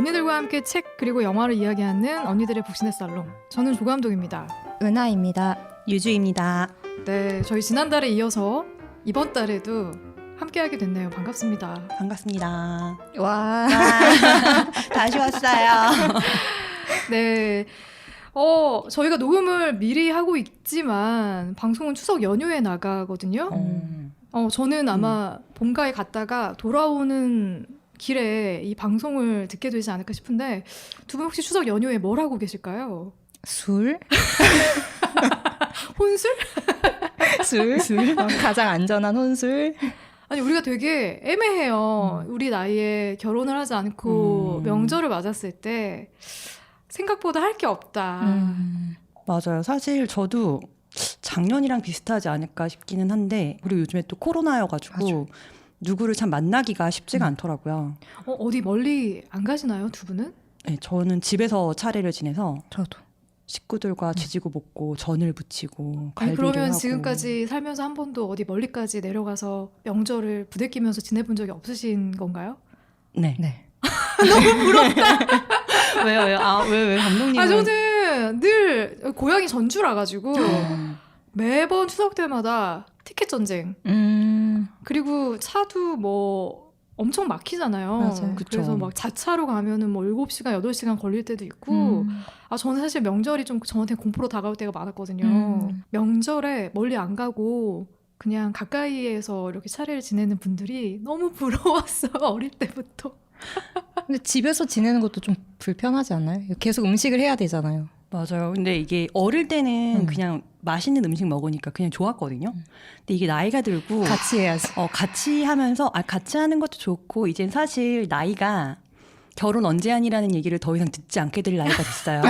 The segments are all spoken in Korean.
언니들과 함께 책 그리고 영화를 이야기하는 언니들의 북신의 살롱. 저는 조감독입니다. 은하입니다. 유주입니다. 네, 저희 지난달에 이어서 이번 달에도 함께하게 됐네요. 반갑습니다. 반갑습니다. 와. 다시 왔어요. 네, 저희가 녹음을 미리 하고 있지만 방송은 추석 연휴에 나가거든요. 저는 아마 본가에 갔다가 돌아오는 길에 이 방송을 듣게 되지 않을까 싶은데 두 분 혹시 추석 연휴에 뭘 하고 계실까요? 술? 혼술? 술? 가장 안전한 혼술? 아니 우리가 되게 애매해요. 우리 나이에 결혼을 하지 않고 명절을 맞았을 때 생각보다 할 게 없다. 맞아요. 사실 저도 작년이랑 비슷하지 않을까 싶기는 한데, 그리고 요즘에 또 코로나여가지고 맞아. 누구를 참 만나기가 쉽지가 않더라고요. 어디 멀리 안 가시나요, 두 분은? 네, 저는 집에서 차례를 지내서 저도. 식구들과 지지고 볶고 전을 부치고 아니, 갈비를 그러면 하고. 지금까지 살면서 한 번도 어디 멀리까지 내려가서 명절을 부대끼면서 지내본 적이 없으신 건가요? 네. 네. 왜요? 왜 감독님은? 아, 저는 늘 고향이 전주라 가지고 매번 추석 때마다 티켓 전쟁. 그리고 차도 뭐 엄청 막히잖아요. 맞아요. 그래서 그쵸. 막 자차로 가면은 뭐 7시간, 8시간 걸릴 때도 있고. 저는 사실 명절이 좀 저한테 공포로 다가올 때가 많았거든요. 명절에 멀리 안 가고 그냥 가까이에서 이렇게 차례를 지내는 분들이 너무 부러웠어요. 어릴 때부터. 근데 집에서 지내는 것도 좀 불편하지 않나요? 계속 음식을 해야 되잖아요. 맞아요. 근데 이게 어릴 때는 그냥 맛있는 음식 먹으니까 그냥 좋았거든요. 근데 이게 나이가 들고 같이 해야지. 같이 하면서 같이 하는 것도 좋고, 이젠 사실 나이가 결혼 언제 하니라는 얘기를 더 이상 듣지 않게 될 나이가 됐어요.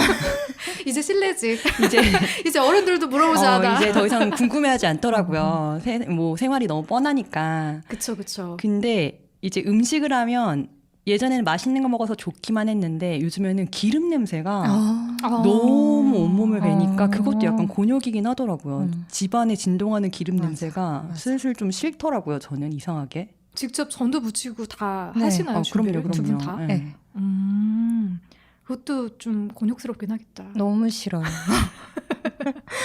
이제 실례지. 이제 이제 어른들도 물어보지 않아. 이제 더 이상 궁금해하지 않더라고요. 생활이 너무 뻔하니까. 그쵸, 그쵸. 근데 이제 음식을 하면 예전에는 맛있는 거 먹어서 좋기만 했는데 요즘에는 기름 냄새가 너무 온몸을 배니까 그것도 약간 곤욕이긴 하더라고요. 집안에 진동하는 기름 맞아, 냄새가 맞아. 슬슬 좀 싫더라고요. 저는 이상하게. 직접 전도 붙이고 다 네. 하시나요? 준비를? 그럼요. 두 분 다? 네. 그것도 좀 곤욕스럽긴 하겠다. 너무 싫어요.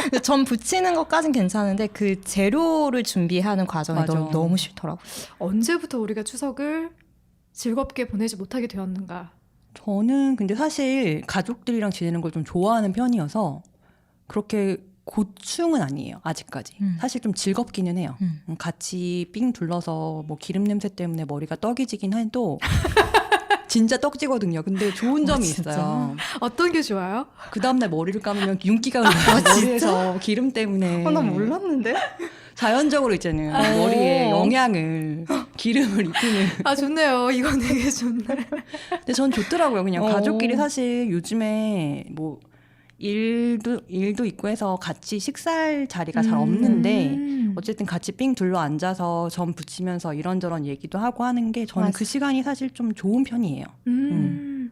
근데 전 부치는 것까진 괜찮은데 그 재료를 준비하는 과정이 맞아. 너무 싫더라고요. 언제부터 우리가 추석을 즐겁게 보내지 못하게 되었는가? 저는 근데 사실 가족들이랑 지내는 걸 좀 좋아하는 편이어서 그렇게 고충은 아니에요. 아직까지. 사실 좀 즐겁기는 해요. 같이 삥 둘러서 뭐 기름 냄새 때문에 머리가 떡이지긴 해도 진짜 떡지거든요. 근데 좋은 점이 진짜? 있어요. 어떤 게 좋아요? 그 다음날 머리를 감으면 윤기가 흘러요. 머리에서 기름 때문에. 나 몰랐는데? 자연적으로 있잖아요. 머리에 영양을, 기름을 입히는. 아, 좋네요. 이건 되게 좋네. 근데 전 좋더라고요. 그냥 가족끼리 사실 요즘에 뭐 일도 있고 해서 같이 식사할 자리가 잘 없는데 어쨌든 같이 삥 둘러 앉아서 전 붙이면서 이런저런 얘기도 하고 하는 게 저는 맞아. 그 시간이 사실 좀 좋은 편이에요.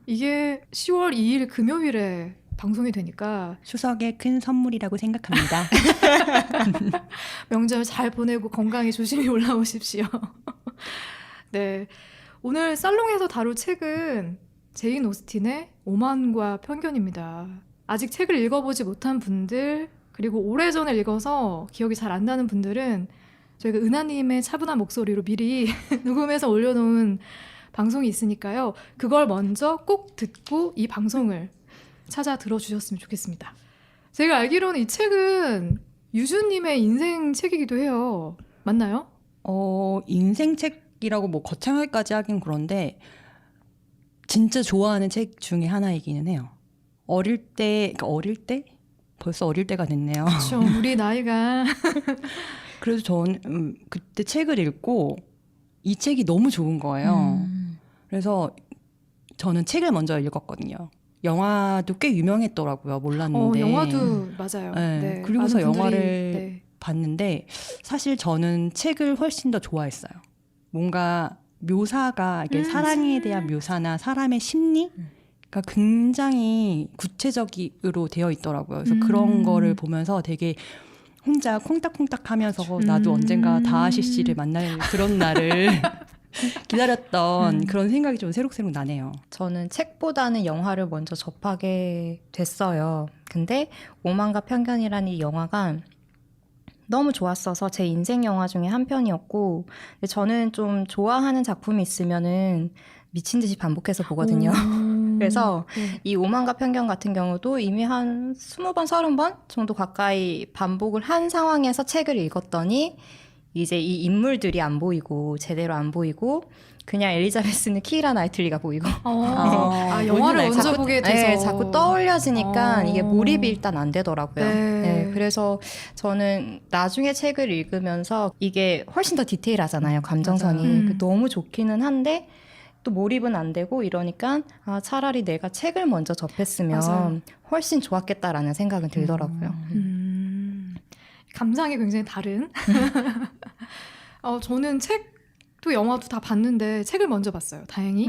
이게 10월 2일 금요일에 방송이 되니까 추석의 큰 선물이라고 생각합니다. 명절 잘 보내고 건강히 조심히 올라오십시오. 네, 오늘 살롱에서 다룰 책은 제인 오스틴의 오만과 편견입니다. 아직 책을 읽어보지 못한 분들, 그리고 오래전에 읽어서 기억이 잘 안 나는 분들은 저희가 은하님의 차분한 목소리로 미리 녹음해서 올려놓은 방송이 있으니까요. 그걸 먼저 꼭 듣고 이 방송을 찾아 들어주셨으면 좋겠습니다. 제가 알기로는 이 책은 유주님의 인생 책이기도 해요. 맞나요? 인생책이라고 뭐 거창하게까지 하긴 그런데 진짜 좋아하는 책 중에 하나이기는 해요. 어릴 때? 벌써 어릴 때가 됐네요. 그렇죠. 우리 나이가. 그래서 저는 그때 책을 읽고 이 책이 너무 좋은 거예요. 그래서 저는 책을 먼저 읽었거든요. 영화도 꽤 유명했더라고요. 몰랐는데. 영화도 맞아요. 네. 네. 그리고서 많은 분들이, 영화를 네. 봤는데 사실 저는 책을 훨씬 더 좋아했어요. 뭔가 묘사가 이게 사랑에 대한 묘사나 사람의 심리가 굉장히 구체적으로 되어 있더라고요. 그래서 그런 거를 보면서 되게 혼자 콩닥콩닥 하면서 나도 언젠가 다하시 씨를 만날 그런 날을 기다렸던 그런 생각이 좀 새록새록 나네요. 저는 책보다는 영화를 먼저 접하게 됐어요. 근데 오만과 편견이라는 이 영화가 너무 좋았어서 제 인생 영화 중에 한 편이었고, 근데 저는 좀 좋아하는 작품이 있으면은 미친 듯이 반복해서 보거든요. 그래서 네. 이 오만과 편견 같은 경우도 이미 한 20번, 30번 정도 가까이 반복을 한 상황에서 책을 읽었더니 이제 이 인물들이 안 보이고 제대로 안 보이고 그냥 엘리자베스는 키이라 나이틀리가 보이고 영화를 뭔지 먼저 알죠? 보게 돼서 네, 자꾸 떠올려지니까 어. 이게 몰입이 일단 안 되더라고요. 네. 네, 그래서 저는 나중에 책을 읽으면서 이게 훨씬 더 디테일하잖아요. 감정선이. 맞아요. 너무 좋기는 한데 또 몰입은 안 되고 이러니까 차라리 내가 책을 먼저 접했으면 맞아요. 훨씬 좋았겠다라는 생각은 들더라고요. 감상이 굉장히 다른. 저는 책도 영화도 다 봤는데 책을 먼저 봤어요. 다행히.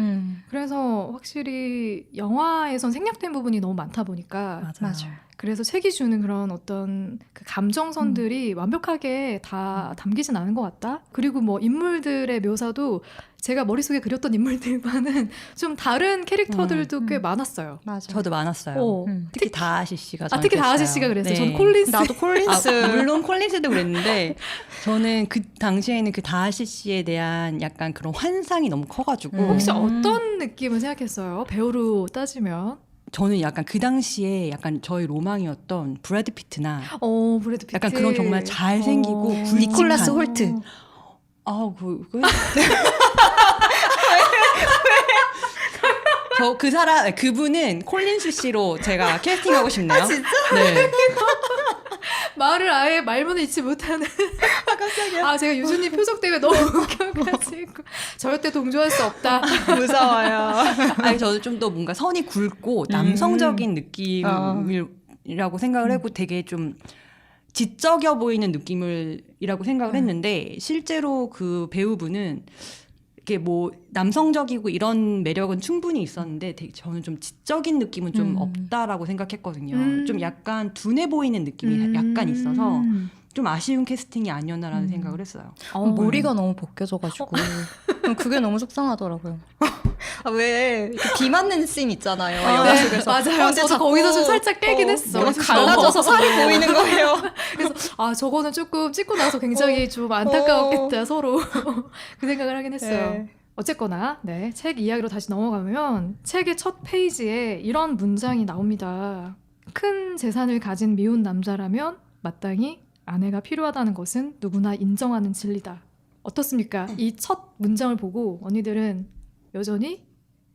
그래서 확실히 영화에선 생략된 부분이 너무 많다 보니까 맞아요. 그래서 책이 주는 그런 어떤 그 감정선들이 완벽하게 다 담기진 않은 것 같다. 그리고 뭐 인물들의 묘사도 제가 머릿속에 그렸던 인물들과는 좀 다른 캐릭터들도 꽤 많았어요. 맞아요. 저도 많았어요. 특히 다하시 씨가 저한테 특히 다하시 했어요. 씨가 그랬어요. 네. 저는 콜린스. 나도 콜린스. 물론 콜린스도 그랬는데 저는 그 당시에는 그 다하시 씨에 대한 약간 그런 환상이 너무 커가지고 혹시 어떤 느낌을 생각했어요? 배우로 따지면. 저는 약간 그 당시에 약간 저의 로망이었던 브래드 피트나 브래드 피트. 약간 그런 정말 잘생기고 굵직한 니콜라스 홀트. 그 사람 그분은 콜린스 씨로 제가 캐스팅하고 싶네요. 진짜? 네. 말을 아예 말문을 잊지 못하는. 깜짝이야. 제가 유주님 표정 때문에 너무 웃겨가지고 절대 동조할 수 없다. 무서워요. 아니 저는 좀 더 뭔가 선이 굵고 남성적인 느낌이라고 생각을 했고 되게 좀 지적여 보이는 느낌이라고 생각을 했는데 실제로 그 배우분은 이게 뭐 남성적이고 이런 매력은 충분히 있었는데 되게 저는 좀 지적인 느낌은 좀 없다라고 생각했거든요. 좀 약간 둔해 보이는 느낌이 약간 있어서 좀 아쉬운 캐스팅이 아니었나라는 생각을 했어요. 머리가 너무 벗겨져가지고 그게 너무 속상하더라고요. 왜 이렇게 비 맞는 씬 있잖아요. 영화 네, 속에서. 맞아요. 근데 저도 자꾸 거기서 좀 살짝 깨긴 했어. 머리 갈라져서 살이 보이는 거예요. 그래서 저거는 조금 찍고 나서 굉장히 좀 안타까웠겠다 서로 그 생각을 하긴 했어요. 네. 어쨌거나 책 이야기로 다시 넘어가면 책의 첫 페이지에 이런 문장이 나옵니다. 큰 재산을 가진 미혼 남자라면 마땅히 아내가 필요하다는 것은 누구나 인정하는 진리다. 어떻습니까? 이 첫 문장을 보고 언니들은 여전히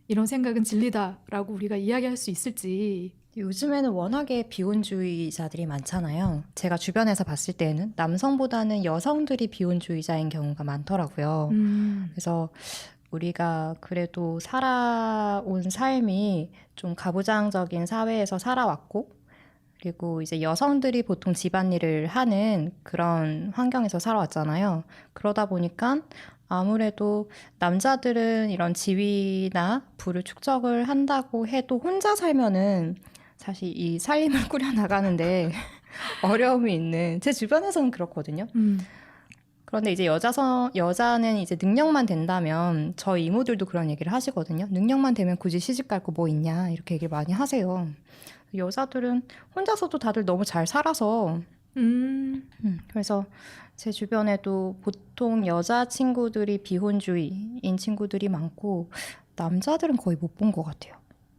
이런 생각은 진리다라고 우리가 이야기할 수 있을지. 요즘에는 워낙에 비혼주의자들이 많잖아요. 제가 주변에서 봤을 때는 남성보다는 여성들이 비혼주의자인 경우가 많더라고요. 그래서 우리가 그래도 살아온 삶이 좀 가부장적인 사회에서 살아왔고, 그리고 이제 여성들이 보통 집안일을 하는 그런 환경에서 살아왔잖아요. 그러다 보니까 아무래도 남자들은 이런 지위나 부를 축적을 한다고 해도 혼자 살면은 사실 이 살림을 꾸려나가는데 어려움이 있는, 제 주변에서는 그렇거든요. 그런데 이제 여자는 이제 능력만 된다면, 저희 이모들도 그런 얘기를 하시거든요. 능력만 되면 굳이 시집 갈 거 뭐 있냐 이렇게 얘기를 많이 하세요. 여자들은 혼자서도 다들 너무 잘 살아서 그래서 제 주변에도 보통 여자 친구들이 비혼주의인 친구들이 많고 남자들은 거의 못 본 것 같아요.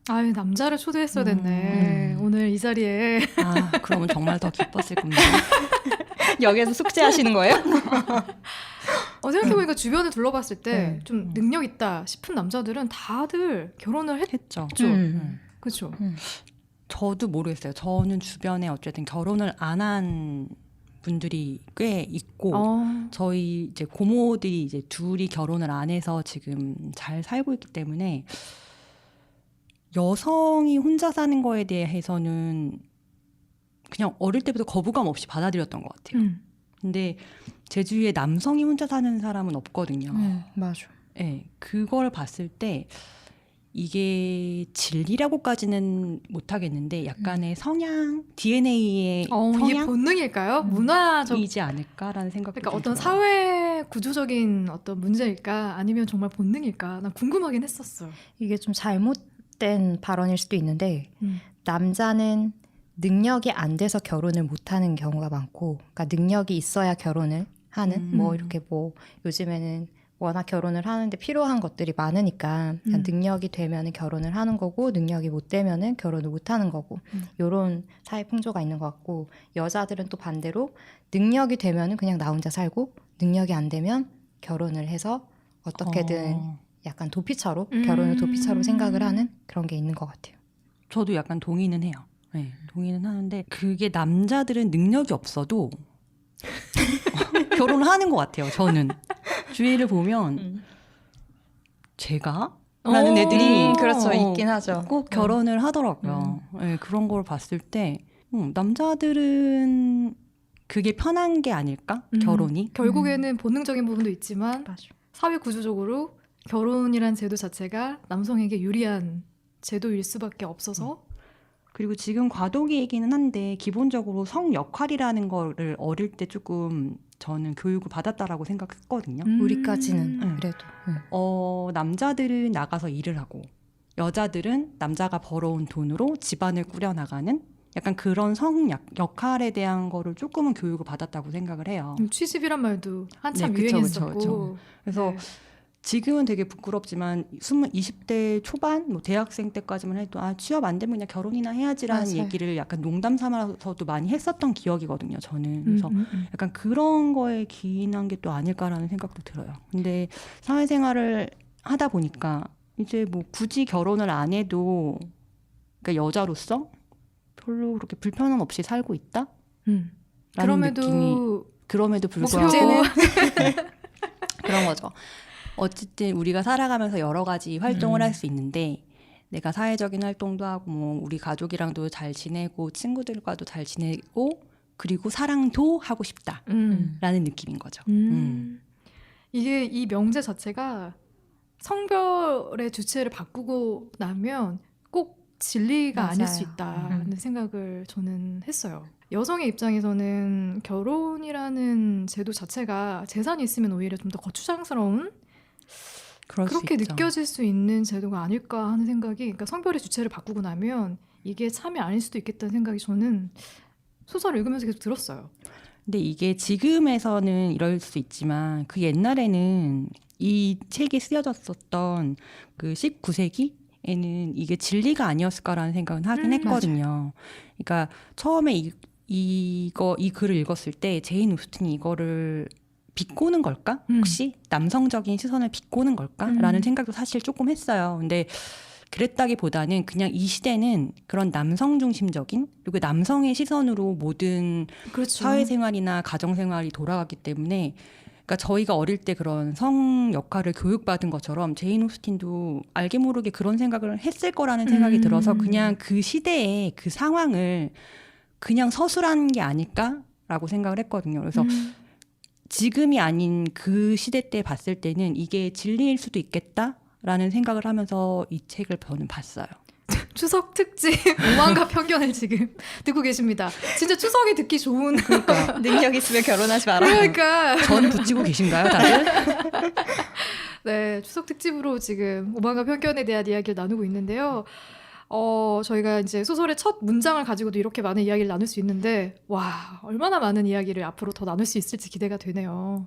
아유, 남자를 초대했어야 됐네. 오늘 이 자리에. 그러면 정말 더 기뻤을 겁니다. 여기에서 숙제하시는 거예요? 생각해보니까 주변을 둘러봤을 때 네. 좀 능력 있다 싶은 남자들은 다들 결혼을 했죠. 그렇죠. 저도 모르겠어요. 저는 주변에 어쨌든 결혼을 안 한 분들이 꽤 있고 저희 이제 고모들이 이제 둘이 결혼을 안 해서 지금 잘 살고 있기 때문에 여성이 혼자 사는 거에 대해서는 그냥 어릴 때부터 거부감 없이 받아들였던 것 같아요. 근데 제 주위에 남성이 혼자 사는 사람은 없거든요. 맞아. 네, 그걸 봤을 때 이게 진리라고까지는 못하겠는데 약간의 성향, DNA의 이게 성향이지 본능일까요? 문화적 않을까라는 생각도 그러니까 좀 어떤 들어요. 사회 구조적인 어떤 문제일까 아니면 정말 본능일까 난 궁금하긴 했었어요. 이게 좀 잘못된 발언일 수도 있는데 음. 남자는 능력이 안 돼서 결혼을 못 하는 경우가 많고, 그러니까 능력이 있어야 결혼을 하는, 뭐 이렇게 뭐 요즘에는 워낙 결혼을 하는데 필요한 것들이 많으니까 그냥 능력이 되면은 결혼을 하는 거고 능력이 못 되면은 결혼을 못 하는 거고 요런 사회 풍조가 있는 것 같고, 여자들은 또 반대로 능력이 되면은 그냥 나 혼자 살고 능력이 안 되면 결혼을 해서 어떻게든 약간 도피처로 결혼을 도피처로 생각을 하는 그런 게 있는 것 같아요. 저도 약간 동의는 해요. 네, 동의는 하는데 그게 남자들은 능력이 없어도 결혼을 하는 것 같아요. 저는 주위를 보면 제가? 라는 애들이 그렇죠. 있긴 하죠. 꼭 결혼을 하더라고요. 네, 그런 걸 봤을 때 남자들은 그게 편한 게 아닐까? 결혼이? 결국에는 본능적인 부분도 있지만 맞아. 사회 구조적으로 결혼이란 제도 자체가 남성에게 유리한 제도일 수밖에 없어서 그리고 지금 과도기이기는 한데 기본적으로 성 역할이라는 거를 어릴 때 조금 저는 교육을 받았다라고 생각했거든요. 우리까지는 그래도 남자들은 나가서 일을 하고 여자들은 남자가 벌어온 돈으로 집안을 꾸려나가는 약간 그런 성 역할에 대한 거를 조금은 교육을 받았다고 생각을 해요. 취집이란 말도 한참 네, 그쵸, 유행했었고 그쵸. 그래서 네. 지금은 되게 부끄럽지만 20대 초반 뭐 대학생 때까지만 해도 취업 안 되면 그냥 결혼이나 해야지라는 맞아요. 얘기를 약간 농담 삼아서도 많이 했었던 기억이거든요. 저는 그래서 약간 그런 거에 기인한 게 또 아닐까라는 생각도 들어요. 근데 사회생활을 하다 보니까 이제 뭐 굳이 결혼을 안 해도 그러니까 여자로서 별로 그렇게 불편함 없이 살고 있다? 라는 느낌이 그럼에도 불구하고 목표는 그런 거죠. 어쨌든 우리가 살아가면서 여러 가지 활동을 할 수 있는데 내가 사회적인 활동도 하고 뭐 우리 가족이랑도 잘 지내고 친구들과도 잘 지내고 그리고 사랑도 하고 싶다라는 느낌인 거죠. 이게 이 명제 자체가 성별의 주체를 바꾸고 나면 꼭 진리가 맞아요. 아닐 수 있다는 생각을 저는 했어요. 여성의 입장에서는 결혼이라는 제도 자체가 재산이 있으면 오히려 좀 더 거추장스러운 그럴 수 그렇게 있죠. 느껴질 수 있는 제도가 아닐까 하는 생각이, 그러니까 성별의 주체를 바꾸고 나면 이게 참이 아닐 수도 있겠다는 생각이 저는 소설을 읽으면서 계속 들었어요. 근데 이게 지금에서는 이럴 수 있지만 그 옛날에는 이 책이 쓰여졌었던 그 19세기에는 이게 진리가 아니었을까라는 생각은 하긴 했거든요. 그러니까 처음에 이 글을 읽었을 때 제인 오스틴이 이거를 비꼬는 걸까? 혹시 남성적인 시선을 비꼬는 걸까? 라는 생각도 사실 조금 했어요. 근데 그랬다기보다는 그냥 이 시대는 그런 남성 중심적인 그리고 남성의 시선으로 모든 그렇죠. 사회생활이나 가정생활이 돌아가기 때문에 그러니까 저희가 어릴 때 그런 성 역할을 교육받은 것처럼 제인 오스틴도 알게 모르게 그런 생각을 했을 거라는 생각이 들어서 그냥 그 시대의 그 상황을 그냥 서술한 게 아닐까라고 생각을 했거든요. 그래서 지금이 아닌 그 시대 때 봤을 때는 이게 진리일 수도 있겠다라는 생각을 하면서 이 책을 저는 봤어요. 추석 특집 오만과 편견을 지금 듣고 계십니다. 진짜 추석이 듣기 좋은 그러니까 능력 있으면 결혼하지 마라. 그러니까 전 붙이고 계신가요, 다들? 네, 추석 특집으로 지금 오만과 편견에 대한 이야기를 나누고 있는데요. 저희가 이제 소설의 첫 문장을 가지고도 이렇게 많은 이야기를 나눌 수 있는데, 와, 얼마나 많은 이야기를 앞으로 더 나눌 수 있을지 기대가 되네요.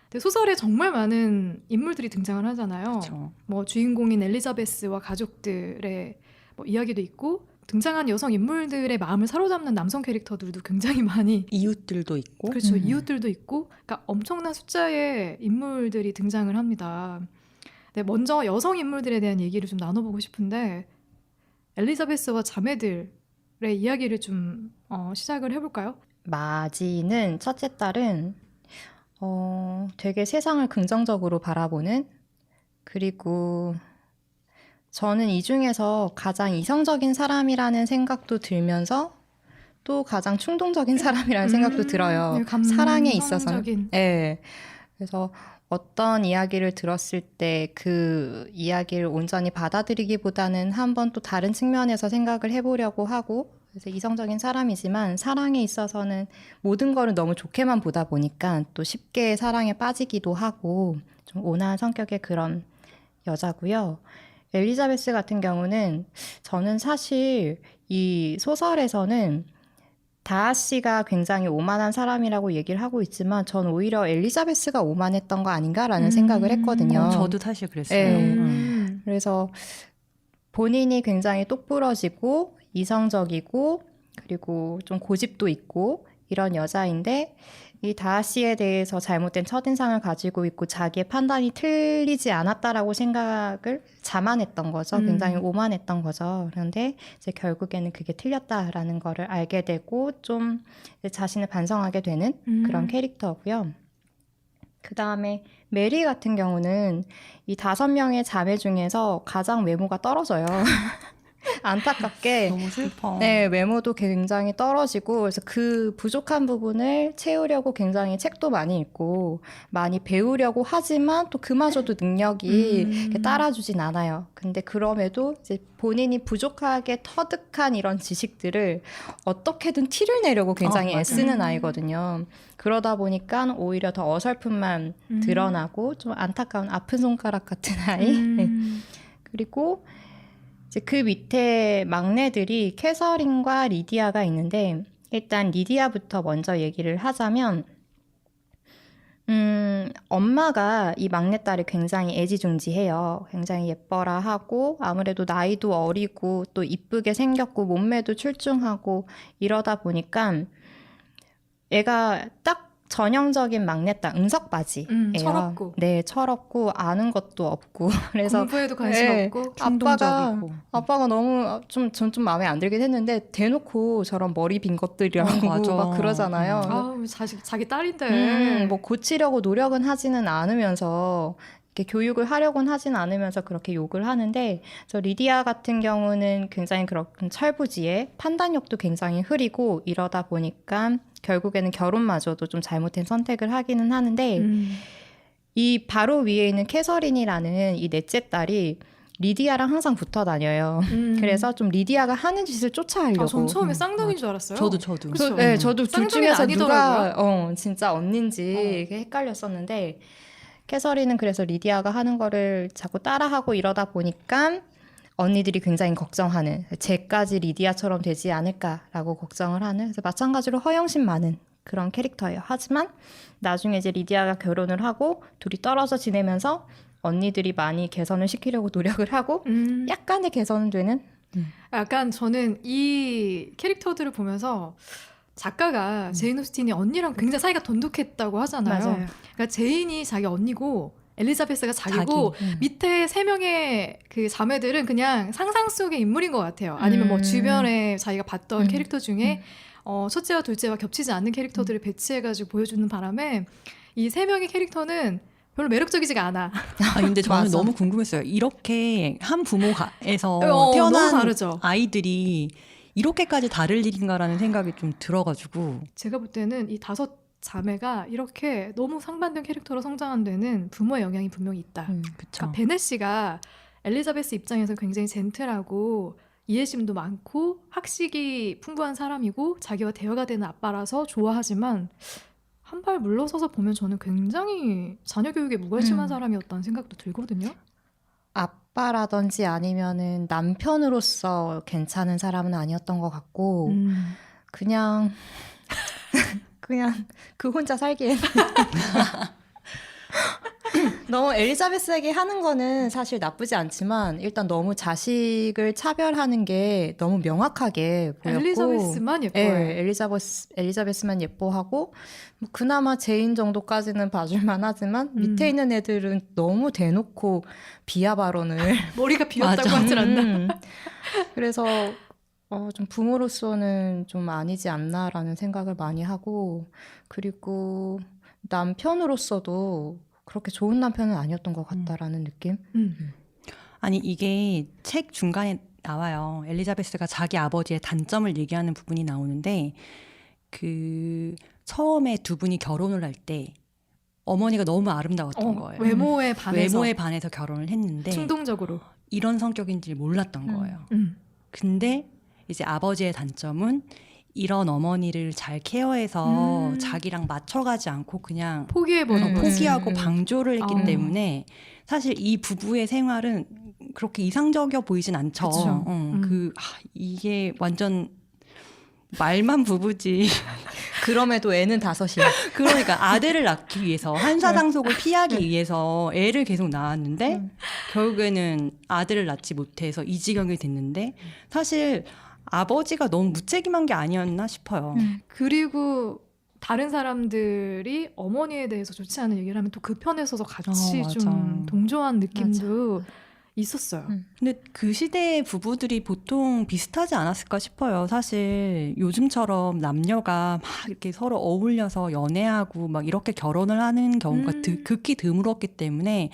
근데 소설에 정말 많은 인물들이 등장을 하잖아요. 그렇죠. 뭐 주인공인 엘리자베스와 가족들의 뭐 이야기도 있고, 등장한 여성 인물들의 마음을 사로잡는 남성 캐릭터들도 굉장히 많이 이웃들도 있고. 그렇죠. 이웃들도 있고, 그러니까 엄청난 숫자의 인물들이 등장을 합니다. 네, 먼저 여성 인물들에 대한 얘기를 좀 나눠보고 싶은데 엘리자베스와 자매들의 이야기를 좀 시작을 해볼까요? 마지는 첫째 딸은 되게 세상을 긍정적으로 바라보는, 그리고 저는 이 중에서 가장 이성적인 사람이라는 생각도 들면서 또 가장 충동적인 사람이라는 생각도 들어요. 네, 사랑에 있어서는. 감성적인. 네. 그래서 어떤 이야기를 들었을 때 그 이야기를 온전히 받아들이기보다는 한번 또 다른 측면에서 생각을 해보려고 하고, 그래서 이성적인 사람이지만 사랑에 있어서는 모든 거를 너무 좋게만 보다 보니까 또 쉽게 사랑에 빠지기도 하고 좀 온화한 성격의 그런 여자고요. 엘리자베스 같은 경우는 저는 사실 이 소설에서는 다하 씨가 굉장히 오만한 사람이라고 얘기를 하고 있지만 전 오히려 엘리자베스가 오만했던 거 아닌가라는 생각을 했거든요. 저도 사실 그랬어요. 네. 음. 그래서 본인이 굉장히 똑부러지고 이성적이고 그리고 좀 고집도 있고 이런 여자인데 이 다하 씨에 대해서 잘못된 첫인상을 가지고 있고 자기의 판단이 틀리지 않았다라고 생각을 자만했던 거죠. 굉장히 오만했던 거죠. 그런데 이제 결국에는 그게 틀렸다라는 거를 알게 되고 좀 자신을 반성하게 되는 그런 캐릭터고요. 그 다음에 메리 같은 경우는 이 5명의 자매 중에서 가장 외모가 떨어져요. 안타깝게 너무 슬퍼. 네, 외모도 굉장히 떨어지고 그래서 그 부족한 부분을 채우려고 굉장히 책도 많이 읽고 많이 배우려고 하지만 또 그마저도 능력이 이렇게 따라주진 않아요. 근데 그럼에도 이제 본인이 부족하게 터득한 이런 지식들을 어떻게든 티를 내려고 굉장히 맞아요. 애쓰는 아이거든요. 그러다 보니까 오히려 더 어설픔만 드러나고 좀 안타까운 아픈 손가락 같은 아이. 네. 그리고 이제 그 밑에 막내들이 캐서린과 리디아가 있는데 일단 리디아부터 먼저 얘기를 하자면 엄마가 이 막내딸을 굉장히 애지중지해요. 굉장히 예뻐라 하고 아무래도 나이도 어리고 또 이쁘게 생겼고 몸매도 출중하고 이러다 보니까 애가 딱 전형적인 막내딸 응석바지예요. 철없고. 네, 철없고 아는 것도 없고 그래서 공부에도 관심 네. 없고. 충동적이고. 아빠가 너무 전 좀 마음에 안 들긴 했는데 대놓고 저런 머리 빈 것들이라고 맞아. 막 그러잖아요. 아우, 자기 딸인데. 뭐 고치려고 노력은 하지는 않으면서 이렇게 교육을 하려고는 하진 않으면서 그렇게 욕을 하는데 저 리디아 같은 경우는 굉장히 그런 철부지에 판단력도 굉장히 흐리고 이러다 보니까 결국에는 결혼마저도 좀 잘못된 선택을 하기는 하는데 이 바로 위에 있는 캐서린이라는 이 넷째 딸이 리디아랑 항상 붙어 다녀요. 그래서 좀 리디아가 하는 짓을 쫓아하려고. 전 처음에 쌍둥이인 줄 알았어요. 저도. 그쵸? 네, 저도 둘 쌍둥이 중에서 아니더라고요. 누가 진짜 언니인지 이게 헷갈렸었는데 캐서린은 그래서 리디아가 하는 거를 자꾸 따라하고 이러다 보니까 언니들이 굉장히 걱정하는 쟤까지 리디아처럼 되지 않을까라고 걱정을 하는 그래서 마찬가지로 허영심 많은 그런 캐릭터예요. 하지만 나중에 이제 리디아가 결혼을 하고 둘이 떨어져 지내면서 언니들이 많이 개선을 시키려고 노력을 하고 약간의 개선은 되는 약간 저는 이 캐릭터들을 보면서 작가가 제인 오스틴이 언니랑 굉장히 사이가 돈독했다고 하잖아요. 맞아요. 그러니까 제인이 자기 언니고 엘리자베스가 자기고 밑에 3명의 그 자매들은 그냥 상상 속의 인물인 것 같아요. 아니면 뭐 주변에 자기가 봤던 캐릭터 중에 첫째와 둘째와 겹치지 않는 캐릭터들을 배치해가지고 보여주는 바람에 이 3명의 캐릭터는 별로 매력적이지가 않아. 근데 저는 맞아. 너무 궁금했어요. 이렇게 한 부모에서 너무 태어난 다르죠. 아이들이 이렇게까지 다를 일인가라는 생각이 좀 들어가지고. 제가 볼 때는 이 5 자매가 이렇게 너무 상반된 캐릭터로 성장한 데는 부모의 영향이 분명히 있다. 그쵸. 그러니까 베넷 씨가 엘리자베스 입장에서 굉장히 젠틀하고 이해심도 많고 학식이 풍부한 사람이고 자기와 대화가 되는 아빠라서 좋아하지만 한 발 물러서서 보면 저는 굉장히 자녀 교육에 무관심한 사람이었다는 생각도 들거든요. 아빠라든지 아니면은 남편으로서 괜찮은 사람은 아니었던 것 같고 그냥 그 혼자 살기에 너무 엘리자베스에게 하는 거는 사실 나쁘지 않지만 일단 너무 자식을 차별하는 게 너무 명확하게 보였고 엘리자베스만 예뻐요. 네, 엘리자베스만 예뻐하고 뭐 그나마 제인 정도까지는 봐줄만 하지만 밑에 있는 애들은 너무 대놓고 비하 발언을 머리가 비었다고 맞아. 하질 않나. 그래서 좀 부모로서는 좀 아니지 않나라는 생각을 많이 하고 그리고 남편으로서도 그렇게 좋은 남편은 아니었던 것 같다라는 느낌? 아니 이게 책 중간에 나와요. 엘리자베스가 자기 아버지의 단점을 얘기하는 부분이 나오는데 그 처음에 두 분이 결혼을 할 때 어머니가 너무 아름다웠던 거예요. 외모에 반해서 외모에 반해서 결혼을 했는데 충동적으로. 이런 성격인지 몰랐던 거예요. 근데 이제 아버지의 단점은 이런 어머니를 잘 케어해서 자기랑 맞춰가지 않고 그냥 포기해버린 거지. 포기하고 방조를 했기 어. 때문에 사실 이 부부의 생활은 그렇게 이상적이어 보이진 않죠. 그쵸. 이게 완전 말만 부부지. 그럼에도 애는 5이야. 그러니까 아들을 낳기 위해서 한사상속을 피하기 위해서 애를 계속 낳았는데 결국에는 아들을 낳지 못해서 이 지경이 됐는데 사실 아버지가 너무 무책임한 게 아니었나 싶어요. 그리고 다른 사람들이 어머니에 대해서 좋지 않은 얘기를 하면 또 그 편에 서서 같이 맞아. 좀 동조한 느낌도 있었어요. 근데 그 시대의 부부들이 보통 비슷하지 않았을까 싶어요. 사실 요즘처럼 남녀가 막 이렇게 서로 어울려서 연애하고 막 이렇게 결혼을 하는 경우가 극히 드물었기 때문에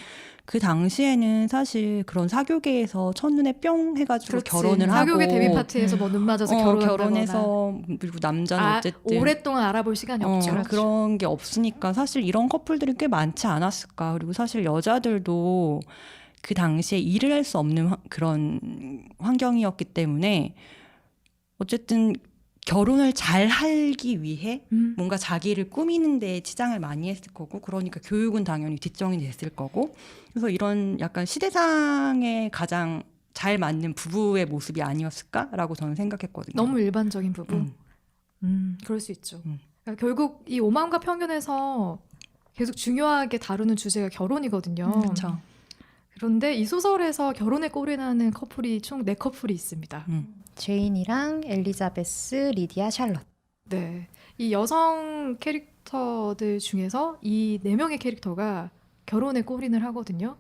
그 당시에는 사실 그런 사교계에서 첫눈에 뿅 해가지고 그렇지. 결혼을 하고 사교계 데뷔 파티에서 뭐 눈 맞아서 결혼한다거나 결혼해서 그리고 남자는 어쨌든 오랫동안 알아볼 시간이 없죠. 그런 게 없으니까 사실 이런 커플들이 꽤 많지 않았을까. 그리고 사실 여자들도 그 당시에 일을 할 수 없는 그런 환경이었기 때문에 어쨌든 결혼을 잘 하기 위해 뭔가 자기를 꾸미는 데 치장을 많이 했을 거고 그러니까 교육은 당연히 뒷정이 됐을 거고 그래서 이런 약간 시대상에 가장 잘 맞는 부부의 모습이 아니었을까라고 저는 생각했거든요. 너무 일반적인 부부. 그럴 수 있죠. 그러니까 결국 이 오만과 편견에서 계속 중요하게 다루는 주제가 결혼이거든요. 그렇죠. 그런데 이 소설에서 결혼에 꼴이나는 커플이 총 4커플이 있습니다. 제인이랑 엘리자베스, 리디아, 샬럿. 네. 이 여성 캐릭터들 중에서 이 4명의 캐릭터가 결혼에 꼴인을 하거든요.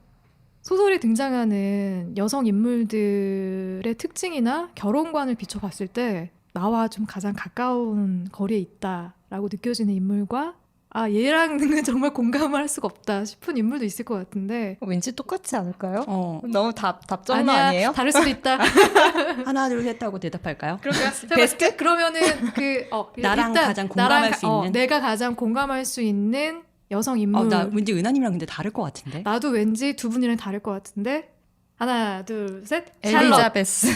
소설에 등장하는 여성 인물들의 특징이나 결혼관을 비춰봤을 때 나와 좀 가장 가까운 거리에 있다라고 느껴지는 인물과 얘랑은 정말 공감을 할 수가 없다 싶은 인물도 있을 것 같은데 왠지 똑같지 않을까요? 너무 답정너 아니야, 아니에요? 다를 수도 있다. 하나 둘 셋 하고 대답할까요? 베스트? 그러면은 나랑 일단 가장 공감할 수 있는? 내가 가장 공감할 수 있는 여성 인물. 나 왠지 은하님이랑 근데 다를 것 같은데. 나도 왠지 두 분이랑 다를 것 같은데 하나 둘 셋 엘리자베스.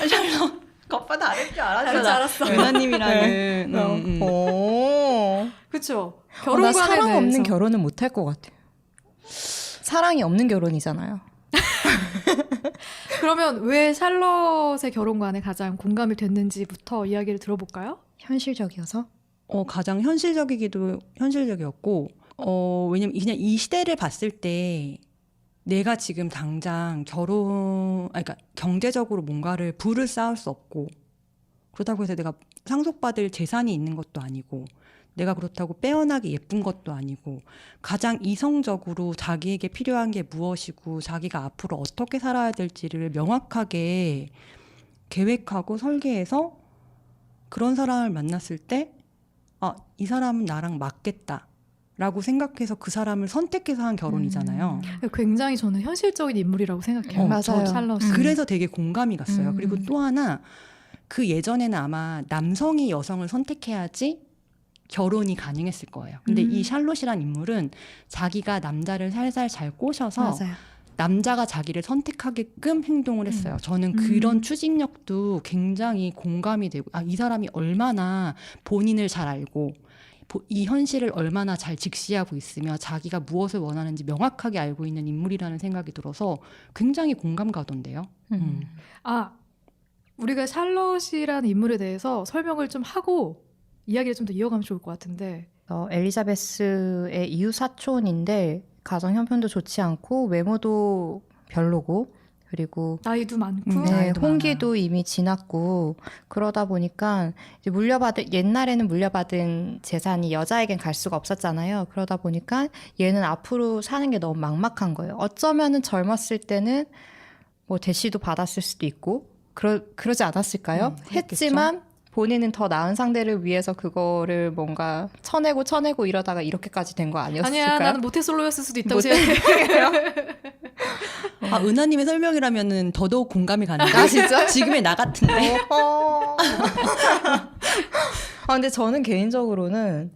샬럿. 겉바 다를 줄 다를 줄 알았어. 은하님이랑은 오. 그렇죠. 나 결혼관에 사랑 대해서 없는 결혼은 못 할 것 같아요. 사랑이 없는 결혼이잖아요. 그러면 왜 샬럿의 결혼관에 가장 공감이 됐는지부터 이야기를 들어볼까요? 현실적이어서. 가장 현실적이었고 왜냐면 그냥 이 시대를 봤을 때 내가 지금 당장 그러니까 경제적으로 뭔가를 부를 쌓을 수 없고 그렇다고 해서 내가 상속받을 재산이 있는 것도 아니고 내가 그렇다고 빼어나게 예쁜 것도 아니고 가장 이성적으로 자기에게 필요한 게 무엇이고 자기가 앞으로 어떻게 살아야 될지를 명확하게 계획하고 설계해서 그런 사람을 만났을 때 이 사람은 나랑 맞겠다 라고 생각해서 그 사람을 선택해서 한 결혼이잖아요. 굉장히 저는 현실적인 인물이라고 생각해요. 맞아요. 샬럿은. 그래서 되게 공감이 갔어요. 그리고 또 하나 그 예전에는 아마 남성이 여성을 선택해야지 결혼이 가능했을 거예요. 근데 이 샬롯이란 인물은 자기가 남자를 살살 잘 꼬셔서 맞아요. 남자가 자기를 선택하게끔 행동을 했어요. 저는 그런 추진력도 굉장히 공감이 되고 이 사람이 얼마나 본인을 잘 알고 이 현실을 얼마나 잘 직시하고 있으며 자기가 무엇을 원하는지 명확하게 알고 있는 인물이라는 생각이 들어서 굉장히 공감 가던데요. 우리가 샬럿이라는 인물에 대해서 설명을 좀 하고 이야기를 좀 더 이어가면 좋을 것 같은데 엘리자베스의 이웃 사촌인데 가정 형편도 좋지 않고 외모도 별로고 그리고 나이도 많고 네, 홍기도 이미 지났고 그러다 보니까 이제 옛날에는 물려받은 재산이 여자에겐 갈 수가 없었잖아요. 그러다 보니까 얘는 앞으로 사는 게 너무 막막한 거예요. 어쩌면은 젊었을 때는 뭐 대시도 받았을 수도 있고 그러지 않았을까요? 했지만 본인은 더 나은 상대를 위해서 그거를 뭔가 쳐내고 이러다가 이렇게까지 된 거 아니었을까요? 아니야, 나는 모태솔로였을 수도 있다고 생각해요. 은하님의 설명이라면은 더더욱 공감이 가는데. 진짜? 지금의 나 같은데. 근데 저는 개인적으로는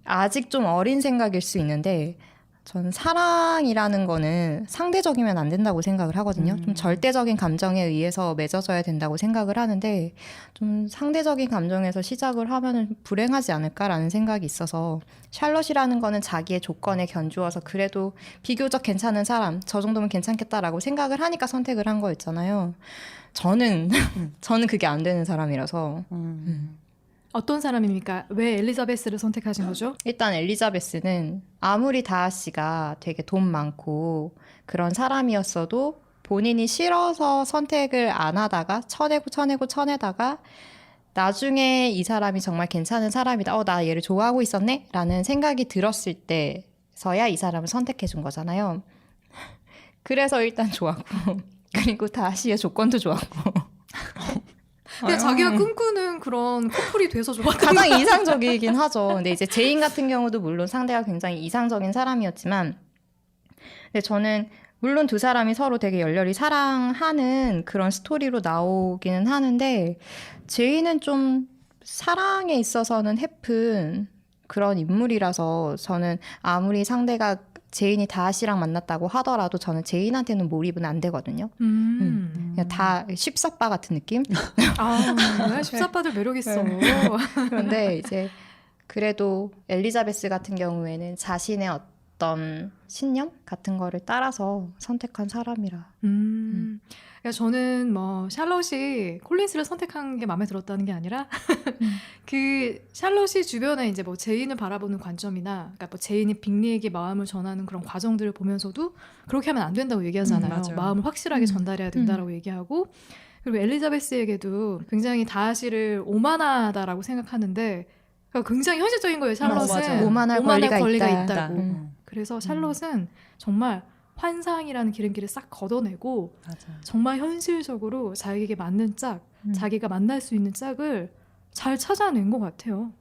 아직 좀 어린 생각일 수 있는데 저는 사랑이라는 거는 상대적이면 안 된다고 생각을 하거든요. 좀 절대적인 감정에 의해서 맺어져야 된다고 생각을 하는데 좀 상대적인 감정에서 시작을 하면은 불행하지 않을까라는 생각이 있어서 샬럿이라는 거는 자기의 조건에 견주어서 그래도 비교적 괜찮은 사람, 저 정도면 괜찮겠다라고 생각을 하니까 선택을 한 거였잖아요. 저는 그게 안 되는 사람이라서 어떤 사람입니까? 왜 엘리자베스를 선택하신 거죠? 일단 엘리자베스는 아무리 다하 씨가 되게 돈 많고 그런 사람이었어도 본인이 싫어서 선택을 안 하다가 쳐내다가 나중에 이 사람이 정말 괜찮은 사람이다. 나 얘를 좋아하고 있었네? 라는 생각이 들었을 때서야 이 사람을 선택해 준 거잖아요. 그래서 일단 좋았고 그리고 다하 씨의 조건도 좋았고 그냥 자기가 꿈꾸는 그런 커플이 돼서 좋았던 가장 이상적이긴 하죠. 근데 이제 제인 같은 경우도 물론 상대가 굉장히 이상적인 사람이었지만, 근데 저는 물론 두 사람이 서로 되게 열렬히 사랑하는 그런 스토리로 나오기는 하는데, 제인은 좀 사랑에 있어서는 해픈 그런 인물이라서 저는 아무리 상대가 제인이 다하 씨랑 만났다고 하더라도 저는 제인한테는 몰입은 안 되거든요. 그냥 다 쉽사빠 같은 느낌? 왜 십사빠들 매력 있어. 그런데 이제 그래도 엘리자베스 같은 경우에는 자신의 어떤 신념 같은 거를 따라서 선택한 사람이라. 그러니까 저는 뭐 샬럿이 콜린스를 선택한 게 마음에 들었다는 게 아니라 그 샬럿이 주변에 이제 뭐 제인을 바라보는 관점이나 그러니까 뭐 제인이 빅리에게 마음을 전하는 그런 과정들을 보면서도 그렇게 하면 안 된다고 얘기하잖아요. 맞아요. 마음을 확실하게 전달해야 된다라고 얘기하고 그리고 엘리자베스에게도 굉장히 다하 씨를 오만하다라고 생각하는데 그러니까 굉장히 현실적인 거예요. 샬럿은 맞아요. 오만할 권리가 있다. 있다고. 그래서 샬럿은 정말 환상이라는 기름기를 싹 걷어내고 맞아요. 정말 현실적으로 자기에게 맞는 짝, 자기가 만날 수 있는 짝을 잘 찾아낸 것 같아요.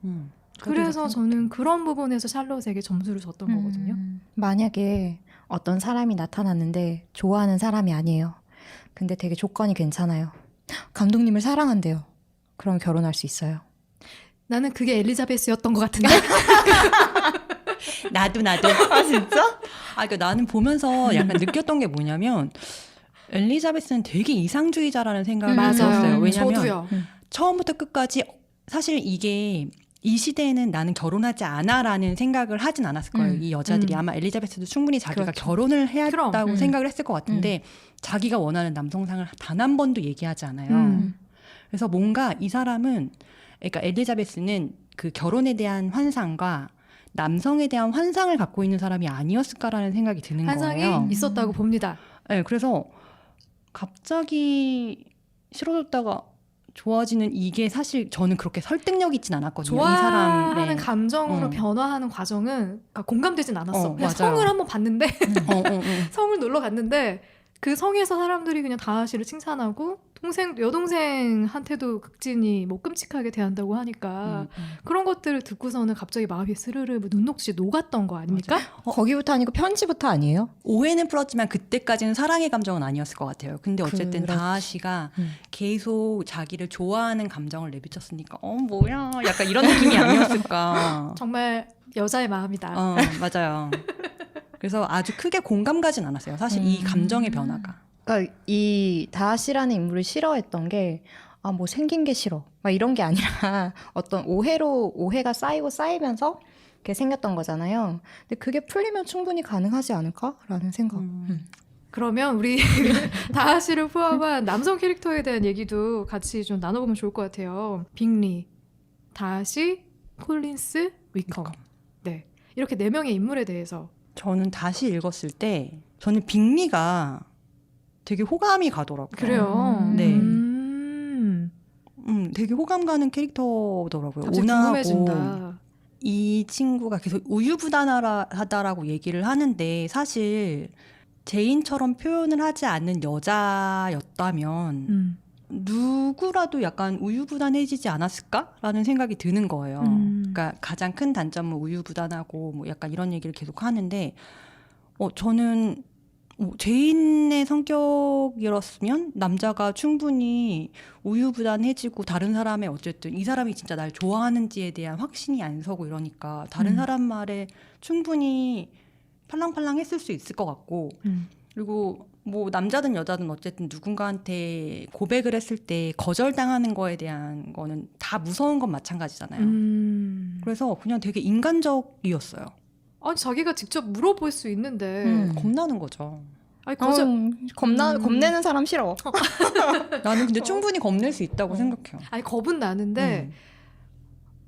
그래서 저는 그런 부분에서 샬럿에게 점수를 줬던 거거든요. 만약에 어떤 사람이 나타났는데 좋아하는 사람이 아니에요. 근데 되게 조건이 괜찮아요. 감독님을 사랑한대요. 그럼 결혼할 수 있어요. 나는 그게 엘리자베스였던 것 같은데. 나도. 아 진짜? 그러니까 나는 보면서 약간 느꼈던 게 뭐냐면 엘리자베스는 되게 이상주의자라는 생각을 들었어요. 왜냐면 저도요. 처음부터 끝까지 사실 이게 이 시대에는 나는 결혼하지 않아라는 생각을 하진 않았을 거예요. 이 여자들이 아마 엘리자베스도 충분히 자기가 그렇죠. 결혼을 해야 그럼. 한다고 생각을 했을 것 같은데 자기가 원하는 남성상을 단 한 번도 얘기하지 않아요. 그래서 뭔가 이 사람은 그러니까 엘리자베스는 그 결혼에 대한 환상과 남성에 대한 환상을 갖고 있는 사람이 아니었을까라는 생각이 드는 환상이 거예요. 있었다고 봅니다. 네, 그래서 갑자기 싫어졌다가 좋아지는 이게 사실 저는 그렇게 설득력 있진 않았거든요. 이 좋아하는 사람의 감정으로 변화하는 과정은 그러니까 공감되진 않았어. 그냥 맞아요. 성을 한번 봤는데 어. 성을 놀러 갔는데 그 성에서 사람들이 그냥 다하 씨를 칭찬하고 여동생한테도 극진히 뭐 끔찍하게 대한다고 하니까 그런 것들을 듣고서는 갑자기 마음이 스르르 눈녹시 녹았던 거 아닙니까? 거기부터 아니고 편지부터 아니에요? 오해는 풀었지만 그때까지는 사랑의 감정은 아니었을 것 같아요. 근데 어쨌든 그렇지. 다하 씨가 계속 자기를 좋아하는 감정을 내비쳤으니까 뭐야 약간 이런 느낌이 아니었을까. 정말 여자의 마음이다. 맞아요. 그래서 아주 크게 공감 가진 않았어요. 사실 이 감정의 변화가. 그러니까 이 다하 씨라는 인물을 싫어했던 게 뭐 생긴 게 싫어 막 이런 게 아니라 어떤 오해가 쌓이면서 그게 생겼던 거잖아요. 근데 그게 풀리면 충분히 가능하지 않을까라는 생각. 그러면 우리 다하 씨를 포함한 남성 캐릭터에 대한 얘기도 같이 좀 나눠보면 좋을 것 같아요. 빅리, 다하 씨, 콜린스, 위컴. 네, 이렇게 4명의 인물에 대해서 저는 다시 읽었을 때 저는 빅리가 되게 호감이 가더라고요. 그래요. 네. 되게 호감 가는 캐릭터더라고요. 갑자기 온화하고 궁금해진다. 이 친구가 계속 우유부단하다라고 얘기를 하는데 사실 제인처럼 표현을 하지 않는 여자였다면 누구라도 약간 우유부단해지지 않았을까라는 생각이 드는 거예요. 그러니까 가장 큰 단점은 우유부단하고 뭐 약간 이런 얘기를 계속 하는데 저는 제인의 성격이었으면 남자가 충분히 우유부단해지고 다른 사람의 어쨌든 이 사람이 진짜 날 좋아하는지에 대한 확신이 안 서고 이러니까 다른 사람 말에 충분히 팔랑팔랑 했을 수 있을 것 같고 그리고 뭐 남자든 여자든 어쨌든 누군가한테 고백을 했을 때 거절당하는 거에 대한 거는 다 무서운 건 마찬가지잖아요. 그래서 그냥 되게 인간적이었어요. 아니 자기가 직접 물어볼 수 있는데 겁나는 거죠. 아니 거절 겁내는 사람 싫어. 나는 근데 충분히 겁낼 수 있다고 생각해요. 아니 겁은 나는데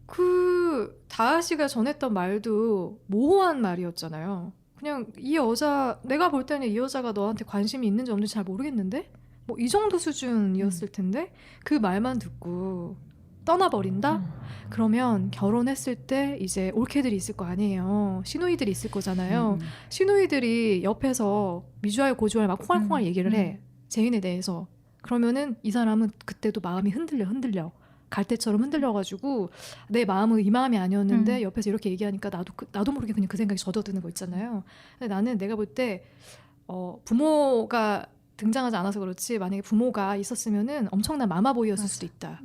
그 다하 씨가 전했던 말도 모호한 말이었잖아요. 그냥 이 여자 내가 볼 때는 이 여자가 너한테 관심이 있는지 없는지 잘 모르겠는데 뭐 이 정도 수준이었을 텐데 그 말만 듣고 떠나버린다? 그러면 결혼했을 때 이제 올케들이 있을 거 아니에요. 시누이들이 있을 거잖아요. 시누이들이 옆에서 미주알 고주알 막 콩알콩알 얘기를 해. 제인에 대해서. 그러면은 이 사람은 그때도 마음이 흔들려. 갈대처럼 흔들려가지고 내 마음은 이 마음이 아니었는데 옆에서 이렇게 얘기하니까 나도 모르게 그냥 그 생각이 젖어드는 거 있잖아요. 근데 나는 내가 볼 때 부모가 등장하지 않아서 그렇지 만약에 부모가 있었으면은 엄청난 마마보이였을 수도 있다.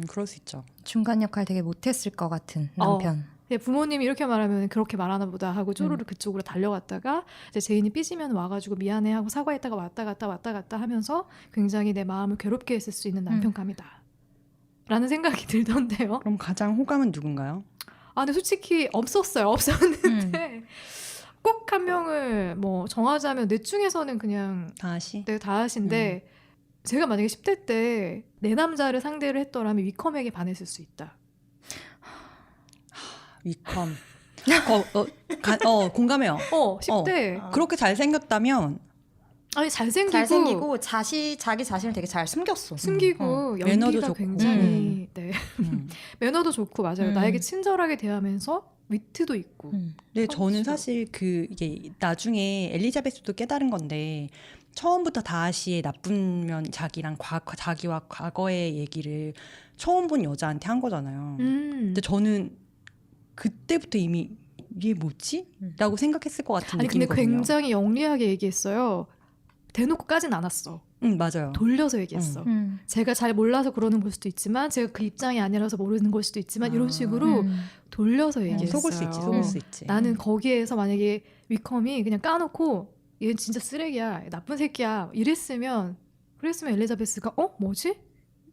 그럴 수 있죠. 중간 역할 되게 못했을 것 같은 남편. 부모님이 이렇게 말하면 그렇게 말하나 보다 하고 쪼르르 그쪽으로 달려갔다가 이제 제인이 삐지면 와가지고 미안해하고 사과했다가 왔다 갔다 하면서 굉장히 내 마음을 괴롭게 했을 수 있는 남편감이다. 라는 생각이 들던데요. 그럼 가장 호감은 누군가요? 근데 솔직히 없었는데 꼭 한 명을 뭐 정하자면 넷 중에서는 그냥 다하씨? 네, 다하신데 제가 만약에 10대 때 내 남자를 상대를 했더라면 위컴에게 반했을 수 있다. 위컴. 공감해요. 10대. 그렇게 잘생겼다면 아니 잘생기고 자기 자신을 되게 잘 숨겼어. 숨기고 매너도 연기가 좋고. 굉장히 네. 매너도 좋고 맞아요. 나에게 친절하게 대하면서 위트도 있고. 네, 저는 그렇죠. 사실 이게 나중에 엘리자베스도 깨달은 건데 처음부터 다하씨의 나쁜 면 자기랑 자기와 과거의 얘기를 처음 본 여자한테 한 거잖아요. 근데 저는 그때부터 이미 이게 뭐지? 라고 생각했을 것 같은 아니 근데 느낌이거든요. 굉장히 영리하게 얘기했어요. 대놓고 까진 않았어. 맞아요. 돌려서 얘기했어. 제가 잘 몰라서 그러는 걸 수도 있지만 제가 그 입장이 아니라서 모르는 걸 수도 있지만 이런 식으로 돌려서 얘기했어요. 속을 수 있지. 나는 거기에서 만약에 위컴이 그냥 까놓고 얘 진짜 쓰레기야, 나쁜 새끼야 이랬으면 엘리자베스가 뭐지?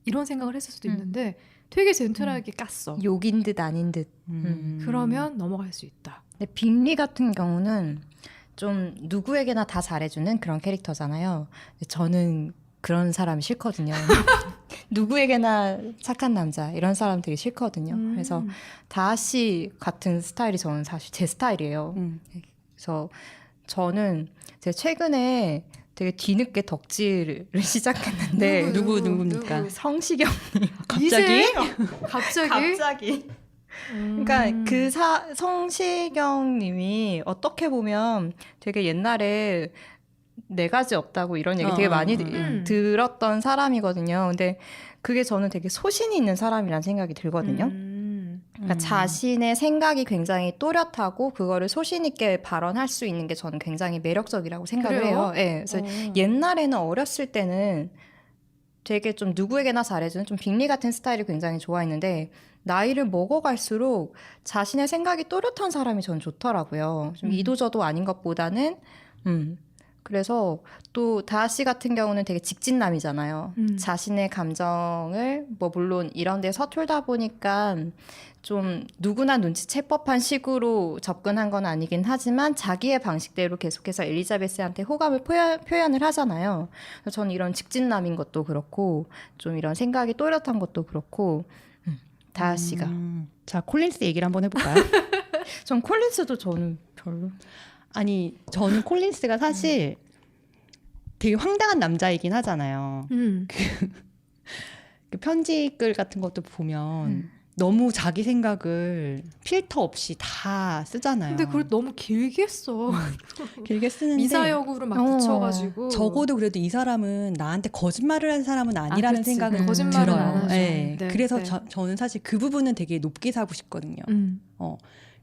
이런 생각을 했을 수도 있는데 되게 젠틀하게 깠어. 욕인 듯 아닌 듯. 그러면 넘어갈 수 있다. 근데 빅리 같은 경우는 좀 누구에게나 다 잘해주는 그런 캐릭터잖아요. 근데 저는 그런 사람이 싫거든요. 누구에게나 착한 남자 이런 사람 되게 싫거든요. 그래서 다하씨 같은 스타일이 저는 사실 제 스타일이에요. 그래서 저는 제가 최근에 되게 뒤늦게 덕질을 시작했는데 누굽니까? 성시경 갑자기? 갑자기 그러니까 그 성시경 님이 어떻게 보면 되게 옛날에 네 가지 없다고 이런 얘기 되게 많이 들었던 사람이거든요. 근데 그게 저는 되게 소신이 있는 사람이란 생각이 들거든요. 그러니까 자신의 생각이 굉장히 또렷하고 그거를 소신 있게 발언할 수 있는 게 저는 굉장히 매력적이라고 생각을 그래요? 해요. 네, 그래서 옛날에는 어렸을 때는 되게 좀 누구에게나 잘해주는 좀 빅리 같은 스타일을 굉장히 좋아했는데 나이를 먹어갈수록 자신의 생각이 또렷한 사람이 전 좋더라고요. 좀 이도저도 아닌 것보다는 그래서 또 다하씨 같은 경우는 되게 직진남이잖아요. 자신의 감정을 뭐 물론 이런 데 서툴다 보니까 좀 누구나 눈치챌 법한 식으로 접근한 건 아니긴 하지만 자기의 방식대로 계속해서 엘리자베스한테 호감을 표현을 하잖아요. 그래서 저는 이런 직진남인 것도 그렇고 좀 이런 생각이 또렷한 것도 그렇고 다하씨가 자, 콜린스 얘기를 한번 해볼까요? 전 콜린스도 저는 별로. 아니, 저는 콜린스가 사실 되게 황당한 남자이긴 하잖아요. 그 편지글 같은 것도 보면 너무 자기 생각을 필터 없이 다 쓰잖아요. 근데 그걸 너무 길게 써. 길게 쓰는데 미사역으로 막 붙여가지고. 적어도 그래도 이 사람은 나한테 거짓말을 한 사람은 아니라는 그치. 생각은 거짓말은 들어요. 안 하죠. 네. 네, 그래서 네. 저는 사실 그 부분은 되게 높게 사고 싶거든요.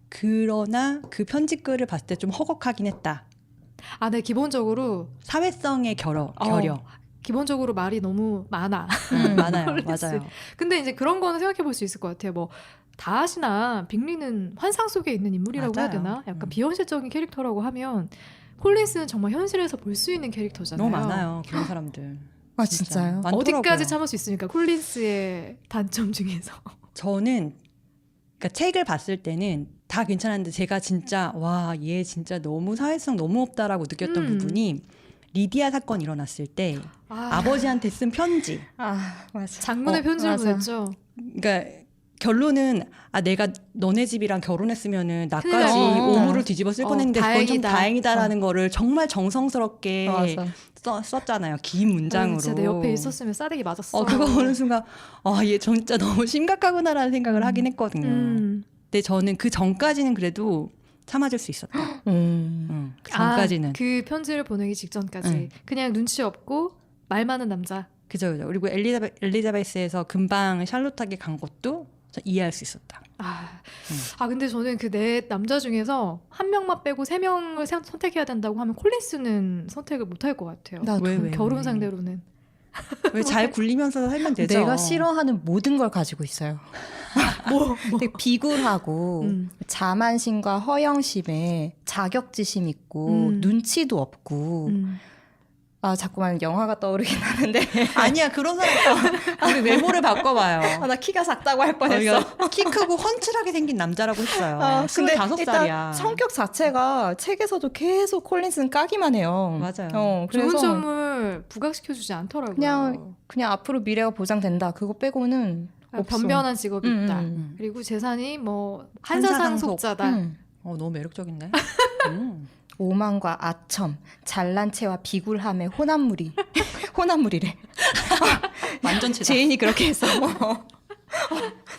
그러나 그 편지글을 봤을 때 좀 허걱하긴 했다. 네, 기본적으로 사회성의 결여. 기본적으로 말이 너무 많아. 많아요. 콜린스. 맞아요. 근데 이제 그런 거는 생각해 볼 수 있을 것 같아요. 뭐 다하시나 빅리는 환상 속에 있는 인물이라고 해야 맞아요. 되나? 약간 비현실적인 캐릭터라고 하면 콜린스는 정말 현실에서 볼 수 있는 캐릭터잖아요. 너무 많아요. 그런 사람들. 아 진짜. 진짜요? 많더라고요. 어디까지 참을 수 있습니까? 콜린스의 단점 중에서. 저는 그러니까 책을 봤을 때는 다 괜찮았는데 제가 진짜 와, 얘 진짜 너무 사회성 너무 없다라고 느꼈던 부분이 리디아 사건 일어났을 때 아버지한테 쓴 편지. 아 맞아. 장문의 편지를 맞아. 보냈죠. 그러니까 결론은 내가 너네 집이랑 결혼했으면은 나까지 큰일 날 오물을 뒤집어 쓸 뻔했는데 그건 좀 다행이다. 다행이다라는 거를 정말 정성스럽게 맞아. 썼잖아요. 긴 문장으로. 진짜 내 옆에 있었으면 싸대기 맞았어. 그거 보는 순간 얘 진짜 너무 심각하구나라는 생각을 하긴 했거든요. 근데 저는 그 전까지는 그래도 참아줄 수 있었다. 그 전까지는. 그 편지를 보내기 직전까지 그냥 눈치 없고 말 많은 남자. 그죠. 그리고 엘리자베스에서 금방 샬롯하게 간 것도 저 이해할 수 있었다. 근데 저는 그 네 남자 중에서 한 명만 빼고 3명을 선택해야 된다고 하면 콜린스는 선택을 못 할 것 같아요. 왜? 결혼 상대로는. 왜 잘 굴리면서 살면 되죠. 내가 싫어하는 모든 걸 가지고 있어요. 뭐. 되게 비굴하고 자만심과 허영심에 자격지심 있고 눈치도 없고 자꾸만 영화가 떠오르긴 하는데 아니야, 그런 사람 우리 외모를 바꿔봐요. 나 키가 작다고 할 뻔했어. 키 크고 훤칠하게 생긴 남자라고 했어요. 근데 25살이야. 일단 성격 자체가 책에서도 계속 콜린스는 까기만 해요. 맞아요. 좋은 그래서 점을 부각시켜주지 않더라고요. 그냥 앞으로 미래가 보장된다. 그거 빼고는 없어. 변변한 직업이 있다. 그리고 재산이 뭐 한사상속자다. 너무 매력적인데. 오만과 아첨, 잘난 체와 비굴함의 호남물이래. 완전체다. 제인이 그렇게 했어.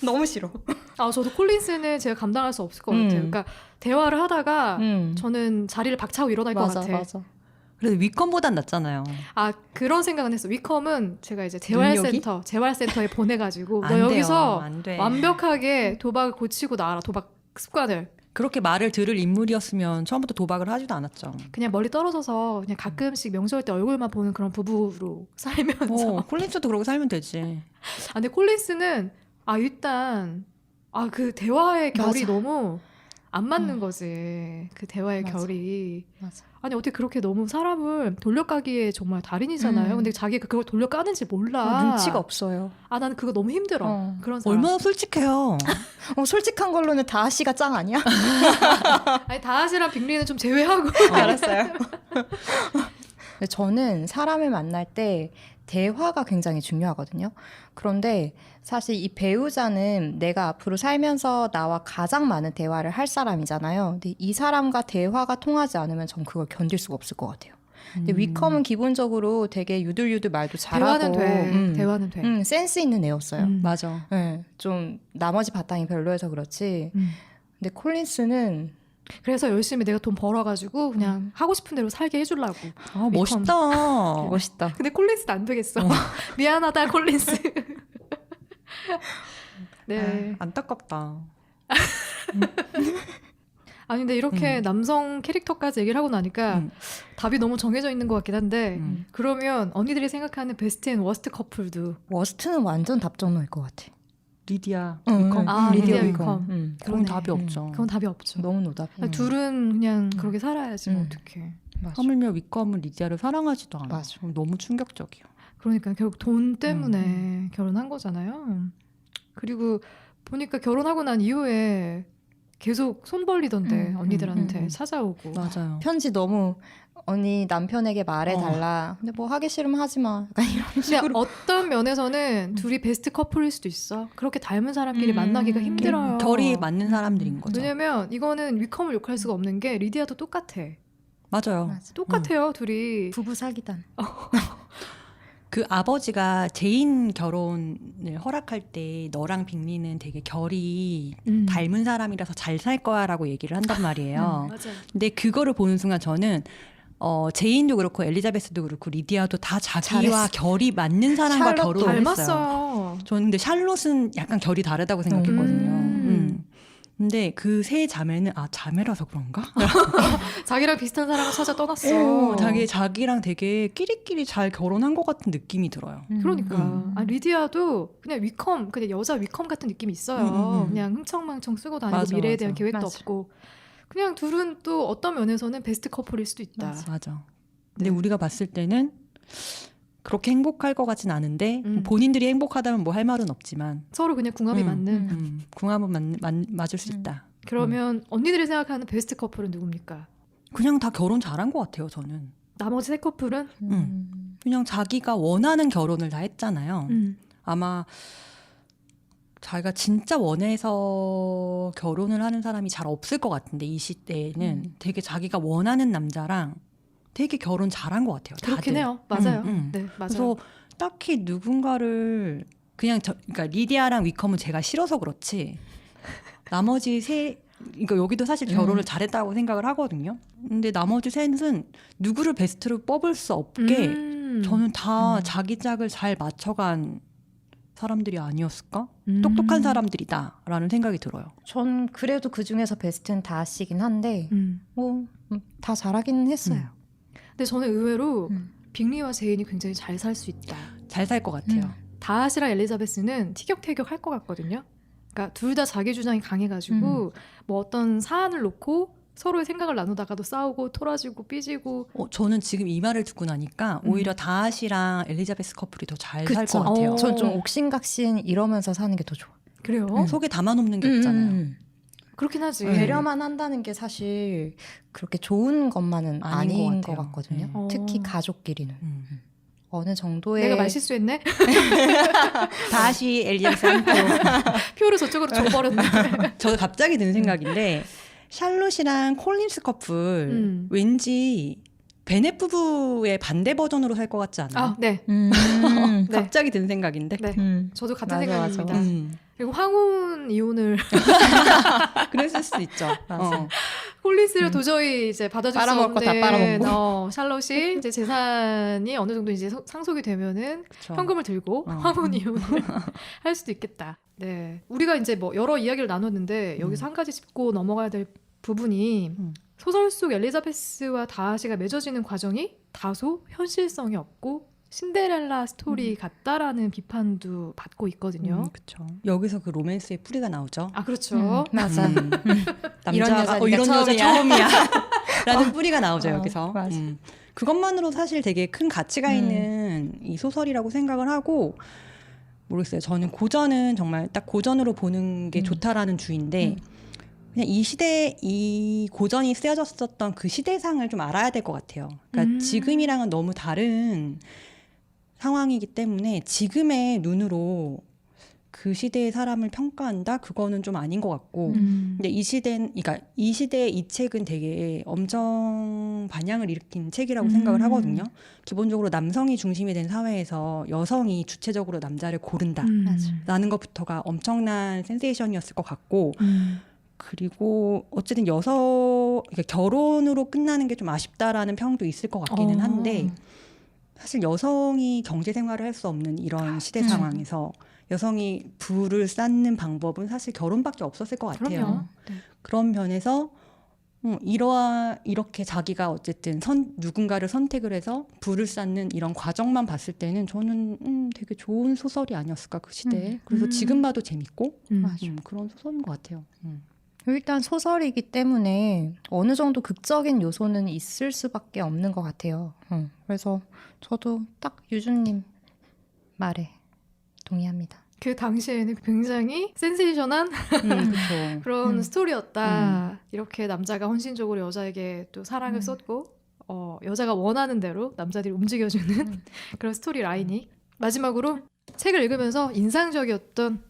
너무 싫어. 저도 콜린스는 제가 감당할 수 없을 것 같아요. 그러니까 대화를 하다가 저는 자리를 박차고 일어날 것 같아. 맞아. 그래도 위컴보단 낫잖아요. 그런 생각은 했어. 위컴은 제가 이제 재활센터에 보내가지고 너 안 여기서 돼요. 안 돼. 완벽하게 도박을 고치고 나와라. 도박 습관을. 그렇게 말을 들을 인물이었으면 처음부터 도박을 하지도 않았죠. 그냥 멀리 떨어져서 그냥 가끔씩 명절 때 얼굴만 보는 그런 부부로 살면서. 콜린스도 그러고 살면 되지. 근데 콜린스는 일단 그 대화의 결이 맞아. 너무 안 맞는 거지. 그 대화의 맞아. 결이. 맞아. 아니 어떻게 그렇게 너무 사람을 돌려까기에 정말 달인이잖아요. 근데 자기가 그걸 돌려까는지 몰라. 눈치가 없어요. 나는 그거 너무 힘들어. 그런 사람. 얼마나 솔직해요. 솔직한 걸로는 다하 씨가 짱 아니야? 아니 다하시랑 빅리는 좀 제외하고. 알았어요. 저는 사람을 만날 때 대화가 굉장히 중요하거든요. 그런데 사실 이 배우자는 내가 앞으로 살면서 나와 가장 많은 대화를 할 사람이잖아요. 근데 이 사람과 대화가 통하지 않으면 전 그걸 견딜 수가 없을 것 같아요. 근데 위컴은 기본적으로 되게 유들유들 말도 잘하고 대화는 돼. 센스 있는 애였어요. 맞아. 네, 좀 나머지 바탕이 별로여서 그렇지. 근데 콜린스는 그래서 열심히 내가 돈 벌어가지고 그냥 하고 싶은 대로 살게 해주려고. 멋있다. 멋있다. 근데 콜린스는 안 되겠어. 미안하다 콜린스. 네. 안타깝다. 아니 근데 이렇게 남성 캐릭터까지 얘기를 하고 나니까 답이 너무 정해져 있는 것 같긴 한데 그러면 언니들이 생각하는 베스트 앤 워스트 커플도 워스트는 완전 답정너일 것 같아. 리디아, 위컴. 리디아 위컴. 그건 답이 없죠. 그건 답이 없죠. 너무 노답. 둘은 그냥 그렇게 살아야지 뭐 어떡해. 하물며 위컴은 리디아를 사랑하지도 않아. 맞아. 너무 충격적이야. 그러니까 결국 돈 때문에 결혼한 거잖아요. 그리고 보니까 결혼하고 난 이후에 계속 손 벌리던데 언니들한테 찾아오고. 맞아요. 편지 너무 언니 남편에게 말해달라. 근데 뭐 하기 싫으면 하지 마. 약간 이런 근데 식으로. 어떤 면에서는 둘이 베스트 커플일 수도 있어. 그렇게 닮은 사람끼리 만나기가 힘들어요. 결이 맞는 사람들인 거죠. 왜냐면 이거는 위컴을 욕할 수가 없는 게 리디아도 똑같아. 맞아요. 맞아. 똑같아요 둘이. 부부 사기단. 그 아버지가 제인 결혼을 허락할 때 너랑 빅리는 되게 결이 닮은 사람이라서 잘 살 거야라고 얘기를 한단 말이에요. 맞아. 근데 그거를 보는 순간 저는 제인도 그렇고 엘리자베스도 그렇고 리디아도 다 자기와 잘했어. 결이 맞는 사람과 샬롯도 결혼을 했어요. 닮았어요. 저는 근데 샬롯은 약간 결이 다르다고 생각했거든요. 근데 그 세 자매는 자매라서 그런가? 자기랑 비슷한 사람을 찾아 떠났어. 자기랑 되게 끼리끼리 잘 결혼한 것 같은 느낌이 들어요. 그러니까 리디아도 그냥 위컴, 그냥 여자 위컴 같은 느낌이 있어요. 그냥 흥청망청 쓰고 다니고 맞아, 미래에 맞아. 대한 계획도 맞아. 없고 그냥 둘은 또 어떤 면에서는 베스트 커플일 수도 있다. 맞아. 근데 네. 우리가 봤을 때는 그렇게 행복할 것 같진 않은데 본인들이 행복하다면 뭐 할 말은 없지만 서로 그냥 궁합이 맞는. 궁합은 맞을 수 있다. 그러면 언니들이 생각하는 베스트 커플은 누굽니까? 그냥 다 결혼 잘한 것 같아요, 저는. 나머지 세 커플은? 그냥 자기가 원하는 결혼을 다 했잖아요. 아마 자기가 진짜 원해서 결혼을 하는 사람이 잘 없을 것 같은데 이 시대에는 되게 자기가 원하는 남자랑 되게 결혼 잘한 것 같아요. 다들. 그렇긴 해요. 맞아요. 네, 맞아요. 그래서 딱히 누군가를 그냥 그러니까 리디아랑 위컴은 제가 싫어서 그렇지 나머지 그러니까 여기도 사실 결혼을 잘했다고 생각을 하거든요. 근데 나머지 셋은 누구를 베스트로 뽑을 수 없게 저는 다 자기 짝을 잘 맞춰간 사람들이 아니었을까? 똑똑한 사람들이다라는 생각이 들어요. 전 그래도 그 중에서 베스트는 다하시긴 한데 뭐 다 잘하긴 했어요. 근데 저는 의외로 빅리와 제인이 굉장히 잘 살 수 있다. 잘 살 것 같아요. 다하시랑 엘리자베스는 티격태격 할 것 같거든요. 그러니까 둘 다 자기 주장이 강해가지고 뭐 어떤 사안을 놓고 서로의 생각을 나누다가도 싸우고 토라지고 삐지고. 저는 지금 이 말을 듣고 나니까 오히려 다하시랑 엘리자베스 커플이 더 잘 살 것 그쵸. 같아요. 전 좀 옥신각신 이러면서 사는 게 더 좋아. 그래요? 속에 담아놓는 게 없잖아요. 그렇긴 하지. 배려만 한다는 게 사실 그렇게 좋은 것만은 아닌 것 같거든요. 특히 가족끼리는. 어느 정도의 내가 말 실수했네? 다하시 엘리자베스 한 표. 표를 저쪽으로 줘버렸네. 저도 갑자기 든 생각인데 샬롯이랑 콜린스 커플 왠지 베넷 부부의 반대 버전으로 살 것 같지 않아요? 네. 네. 갑자기 든 생각인데. 네. 저도 같은 맞아, 생각입니다. 그리고 황혼 이혼을 그랬을 수도 있죠. 콜린스를 도저히 이제 받아줄 수 빨아먹고 다 없는 빨아먹고. 샬롯이 이제 재산이 어느 정도 이제 상속이 되면은 그쵸. 현금을 들고 황혼 이혼을 할 수도 있겠다. 네, 우리가 이제 뭐 여러 이야기를 나눴는데 여기서 한 가지 짚고 넘어가야 될 부분이 소설 속 엘리자베스와 다하시가 맺어지는 과정이 다소 현실성이 없고 신데렐라 스토리 같다라는 비판도 받고 있거든요. 그렇죠. 여기서 그 로맨스의 뿌리가 나오죠. 그렇죠. 맞아. 남자가 이런 여자 처음이야. 라는 뿌리가 나오죠 여기서. 맞아. 그것만으로 사실 되게 큰 가치가 있는 이 소설이라고 생각을 하고 모르겠어요. 저는 고전은 정말 딱 고전으로 보는 게 좋다라는 주의인데 그냥 이 시대 이 고전이 쓰여졌었던 그 시대상을 좀 알아야 될 것 같아요. 그러니까 지금이랑은 너무 다른 상황이기 때문에 지금의 눈으로 그 시대의 사람을 평가한다? 그거는 좀 아닌 것 같고. 근데 그러니까 이 시대의 이 책은 되게 엄청 반향을 일으킨 책이라고 생각을 하거든요. 기본적으로 남성이 중심이 된 사회에서 여성이 주체적으로 남자를 고른다. 라는 것부터가 엄청난 센세이션이었을 것 같고. 그리고 어쨌든 그러니까 결혼으로 끝나는 게 좀 아쉽다라는 평도 있을 것 같기는 한데 사실 여성이 경제 생활을 할 수 없는 이런 시대 상황에서 여성이 부를 쌓는 방법은 사실 결혼밖에 없었을 것 같아요. 그럼요. 네. 그런 면에서 이렇게 자기가 어쨌든 누군가를 선택을 해서 부를 쌓는 이런 과정만 봤을 때는 저는 되게 좋은 소설이 아니었을까 그 시대에. 그래서 지금 봐도 재밌고 그런 소설인 것 같아요. 일단 소설이기 때문에 어느 정도 극적인 요소는 있을 수밖에 없는 것 같아요. 그래서 저도 딱 유주님 말에 동의합니다. 그 당시에는 굉장히 센세이션한 그렇죠. 그런 스토리였다. 이렇게 남자가 헌신적으로 여자에게 또 사랑을 쏟고 여자가 원하는 대로 남자들이 움직여주는 그런 스토리 라인이 마지막으로 책을 읽으면서 인상적이었던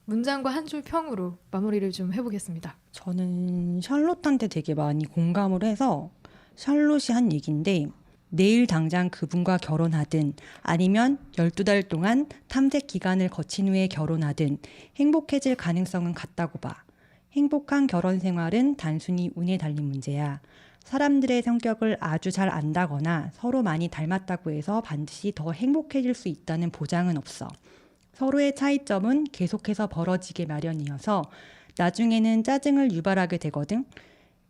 문장과 한 줄 평으로 마무리를 좀 해보겠습니다. 저는 샬롯한테 되게 많이 공감을 해서 샬롯이 한 얘기인데 내일 당장 그분과 결혼하든 아니면 12달 동안 탐색 기간을 거친 후에 결혼하든 행복해질 가능성은 같다고 봐. 행복한 결혼 생활은 단순히 운에 달린 문제야. 사람들의 성격을 아주 잘 안다거나 서로 많이 닮았다고 해서 반드시 더 행복해질 수 있다는 보장은 없어. 서로의 차이점은 계속해서 벌어지게 마련이어서 나중에는 짜증을 유발하게 되거든.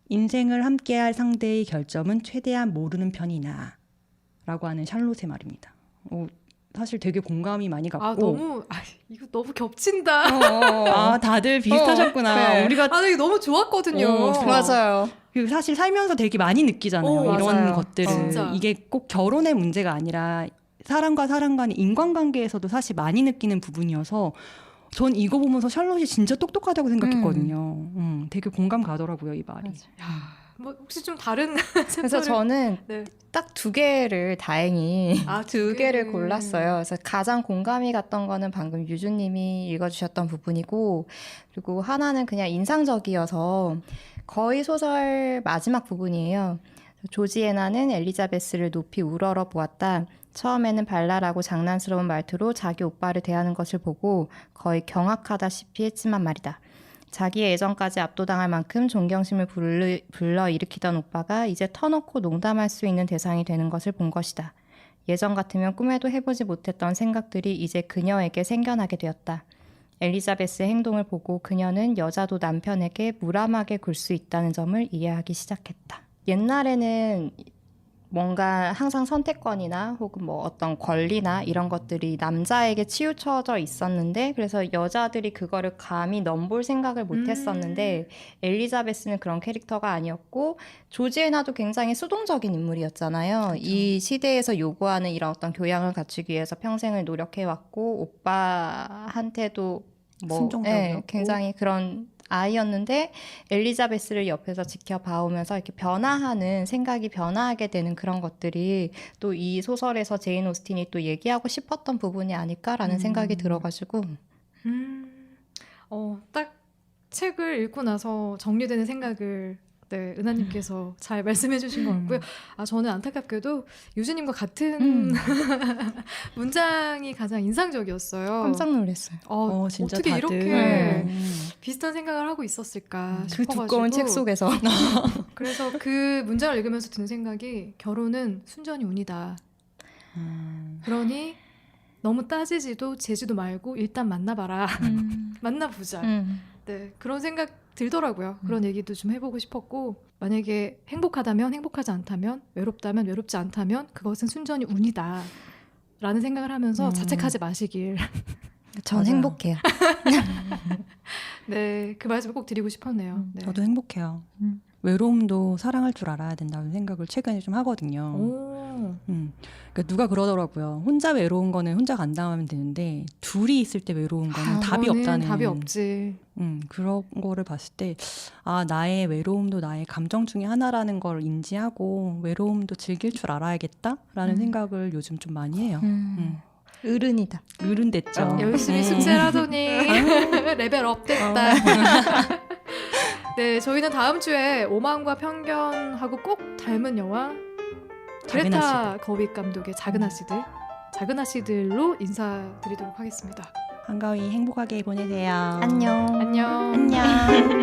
인생을 함께할 상대의 결점은 최대한 모르는 편이나 라고 하는 샬롯의 말입니다. 사실 되게 공감이 많이 갔고 이거 너무 겹친다. 다들 비슷하셨구나. 네. 우리가 이게 너무 좋았거든요. 맞아요. 그리고 사실 살면서 되게 많이 느끼잖아요. 이런 맞아요. 것들을. 진짜. 이게 꼭 결혼의 문제가 아니라 사람과 사람 간의 인간관계에서도 사실 많이 느끼는 부분이어서 전 이거 보면서 샬롯이 진짜 똑똑하다고 생각했거든요. 되게 공감 가더라고요, 이 말이. 뭐 혹시 좀 다른 그래서 저는 네. 딱 2개를 다행히 두 2개를 골랐어요. 그래서 가장 공감이 갔던 거는 방금 유주님이 읽어주셨던 부분이고, 그리고 하나는 그냥 인상적이어서 거의 소설 마지막 부분이에요. 조지애나는 엘리자베스를 높이 우러러 보았다. 처음에는 발랄하고 장난스러운 말투로 자기 오빠를 대하는 것을 보고 거의 경악하다시피 했지만 말이다. 자기의 애정까지 압도당할 만큼 존경심을 불러일으키던 오빠가 이제 터놓고 농담할 수 있는 대상이 되는 것을 본 것이다. 예전 같으면 꿈에도 해보지 못했던 생각들이 이제 그녀에게 생겨나게 되었다. 엘리자베스의 행동을 보고 그녀는 여자도 남편에게 무람하게 굴 수 있다는 점을 이해하기 시작했다. 옛날에는 뭔가 항상 선택권이나 혹은 뭐 어떤 권리나 이런 것들이 남자에게 치우쳐져 있었는데, 그래서 여자들이 그거를 감히 넘볼 생각을 못 했었는데, 엘리자베스는 그런 캐릭터가 아니었고 조지애나도 굉장히 수동적인 인물이었잖아요. 그렇죠. 이 시대에서 요구하는 이런 어떤 교양을 갖추기 위해서 평생을 노력해왔고 오빠한테도 순종적이었고. 굉장히 그런 아이였는데, 엘리자베스를 옆에서 지켜봐오면서 이렇게 변화하는, 생각이 변화하게 되는 그런 것들이 또 이 소설에서 제인 오스틴이 또 얘기하고 싶었던 부분이 아닐까라는 생각이 들어가지고 딱 책을 읽고 나서 정리되는 생각을 은하님께서 잘 말씀해 주신 것 같고요. 저는 안타깝게도 유주님과 같은 문장이 가장 인상적이었어요. 깜짝 놀랐어요. 진짜 어떻게 다들. 이렇게 비슷한 생각을 하고 있었을까 그 싶어가지고. 두꺼운 책 속에서 그래서 그 문장을 읽으면서 드는 생각이, 결혼은 순전히 운이다. 그러니 너무 따지지도 재지도 말고 일단 만나봐라. 만나보자. 네, 그런 생각 들더라고요. 그런 얘기도 좀 해보고 싶었고, 만약에 행복하다면, 행복하지 않다면, 외롭다면, 외롭지 않다면 그것은 순전히 운이다 라는 생각을 하면서 자책하지 마시길. 전 맞아요. 행복해요. 네, 그 말씀을 꼭 드리고 싶었네요. 네. 저도 행복해요. 외로움도 사랑할 줄 알아야 된다는 생각을 최근에 좀 하거든요. 그러니까 누가 그러더라고요. 혼자 외로운 거는 혼자 감당하면 되는데 둘이 있을 때 외로운 거는 답이 그거는 없다는. 답이 없지. 그런 거를 봤을 때 나의 외로움도 나의 감정 중에 하나라는 걸 인지하고 외로움도 즐길 줄 알아야겠다라는 생각을 요즘 좀 많이 해요. 어른이다. 어른 됐죠. 열심히 숙제를 하더니 레벨업 됐다. 네, 저희는 다음 주에 오만과 편견하고 꼭 닮은 영화 작은 그레타 아씨들. 거윅 감독의 작은 아씨들로 인사드리도록 하겠습니다. 한가위 행복하게 보내세요. 안녕. 안녕. 안녕.